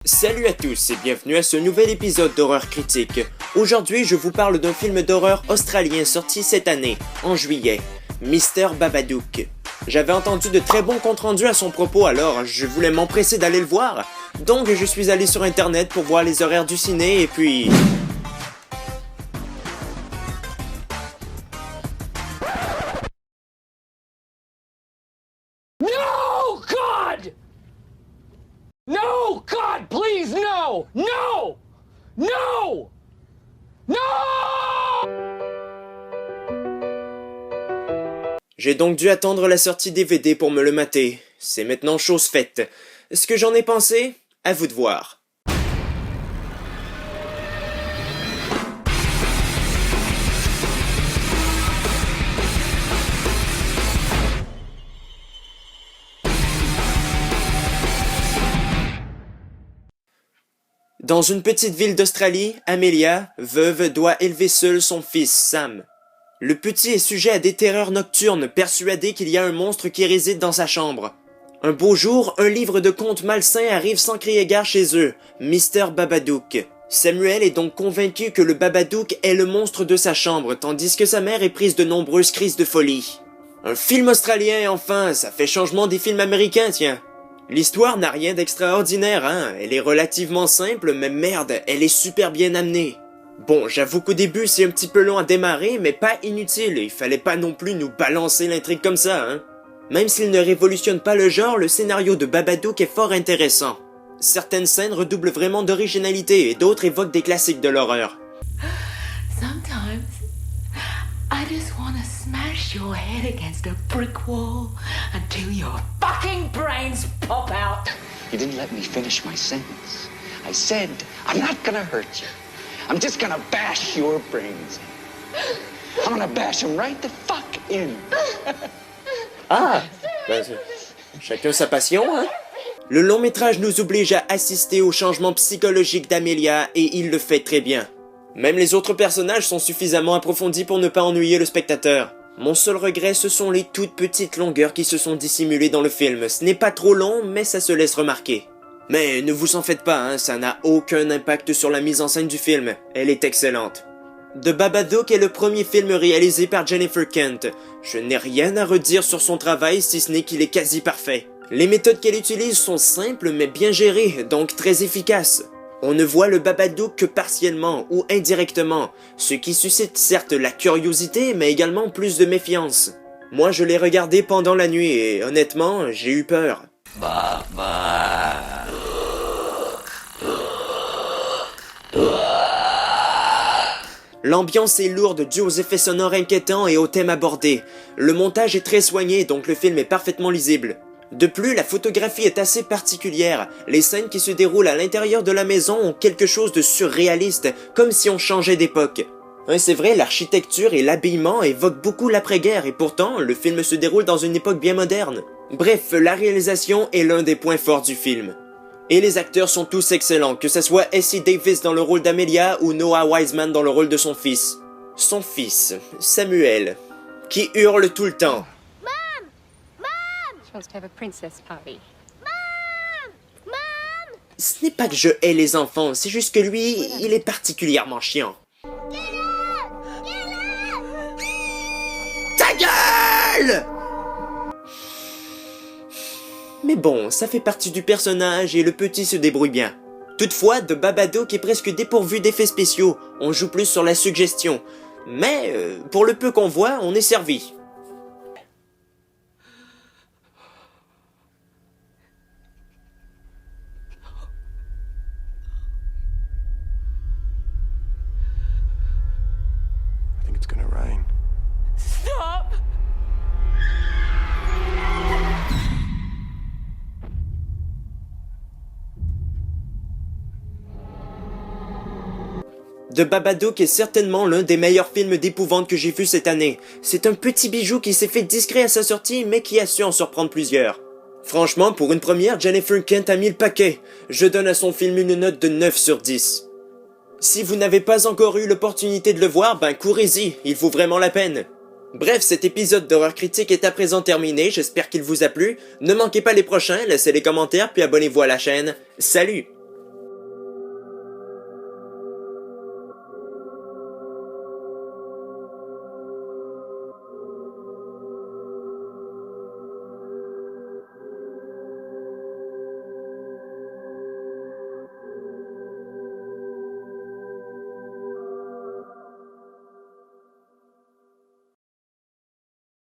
Salut à tous et bienvenue à ce nouvel épisode d'Horreur Critique. Aujourd'hui, je vous parle d'un film d'horreur australien sorti cette année, en juillet, Mr Babadook. J'avais entendu de très bons comptes rendus à son propos, alors je voulais m'empresser d'aller le voir. Donc je suis allé sur internet pour voir les horaires du ciné et puis... No, God! No, God, please, no! No! No! No! J'ai donc dû attendre la sortie DVD pour me le mater. C'est maintenant chose faite. Ce que j'en ai pensé, à vous de voir. Dans une petite ville d'Australie, Amelia, veuve, doit élever seule son fils, Sam. Le petit est sujet à des terreurs nocturnes, persuadé qu'il y a un monstre qui réside dans sa chambre. Un beau jour, un livre de contes malsains arrive sans crier gare chez eux, Mr Babadook. Samuel est donc convaincu que le Babadook est le monstre de sa chambre, tandis que sa mère est prise de nombreuses crises de folie. Un film australien, enfin, ça fait changement des films américains, tiens. L'histoire n'a rien d'extraordinaire, hein, elle est relativement simple, mais merde, elle est super bien amenée. Bon, j'avoue qu'au début c'est un petit peu long à démarrer, mais pas inutile, il fallait pas non plus nous balancer l'intrigue comme ça, hein. Même s'il ne révolutionne pas le genre, le scénario de Babadook est fort intéressant. Certaines scènes redoublent vraiment d'originalité et d'autres évoquent des classiques de l'horreur. Sometimes I just want to smash your head against a brick wall until your fucking brains pop out. You didn't let me finish my sentence. I said, I'm not gonna hurt you. I'm just gonna bash your brains in. I'm gonna bash them right the fuck in. Ah, ben, chacun sa passion, hein. Le long métrage nous oblige à assister au changement psychologique d'Amelia et il le fait très bien. Même les autres personnages sont suffisamment approfondis pour ne pas ennuyer le spectateur. Mon seul regret, ce sont les toutes petites longueurs qui se sont dissimulées dans le film. Ce n'est pas trop long, mais ça se laisse remarquer. Mais ne vous en faites pas, hein, ça n'a aucun impact sur la mise en scène du film. Elle est excellente. The Babadook est le premier film réalisé par Jennifer Kent. Je n'ai rien à redire sur son travail si ce n'est qu'il est quasi parfait. Les méthodes qu'elle utilise sont simples mais bien gérées, donc très efficaces. On ne voit le Babadook que partiellement ou indirectement, ce qui suscite certes la curiosité mais également plus de méfiance. Moi je l'ai regardé pendant la nuit et honnêtement j'ai eu peur. L'ambiance est lourde due aux effets sonores inquiétants et aux thèmes abordés. Le montage est très soigné donc le film est parfaitement lisible. De plus, la photographie est assez particulière. Les scènes qui se déroulent à l'intérieur de la maison ont quelque chose de surréaliste, comme si on changeait d'époque. C'est vrai, l'architecture et l'habillement évoquent beaucoup l'après-guerre et pourtant, le film se déroule dans une époque bien moderne. Bref, la réalisation est l'un des points forts du film. Et les acteurs sont tous excellents, que ce soit Essie Davis dans le rôle d'Amelia ou Noah Wiseman dans le rôle de son fils. Son fils, Samuel, qui hurle tout le temps. Supposed to have a princess party. Ce n'est pas que je hais les enfants, c'est juste que lui, il est particulièrement chiant. Ta gueule! Mais bon, ça fait partie du personnage et le petit se débrouille bien. Toutefois, The Babadook est presque dépourvu d'effets spéciaux, on joue plus sur la suggestion. Mais, pour le peu qu'on voit, on est servi. I think it's gonna rain. Stop! The Babadook est certainement l'un des meilleurs films d'épouvante que j'ai vu cette année. C'est un petit bijou qui s'est fait discret à sa sortie, mais qui a su en surprendre plusieurs. Franchement, pour une première, Jennifer Kent a mis le paquet. Je donne à son film une note de 9 sur 10. Si vous n'avez pas encore eu l'opportunité de le voir, ben courez-y, il vaut vraiment la peine. Bref, cet épisode d'Horreur Critique est à présent terminé, j'espère qu'il vous a plu. Ne manquez pas les prochains, laissez les commentaires puis abonnez-vous à la chaîne. Salut!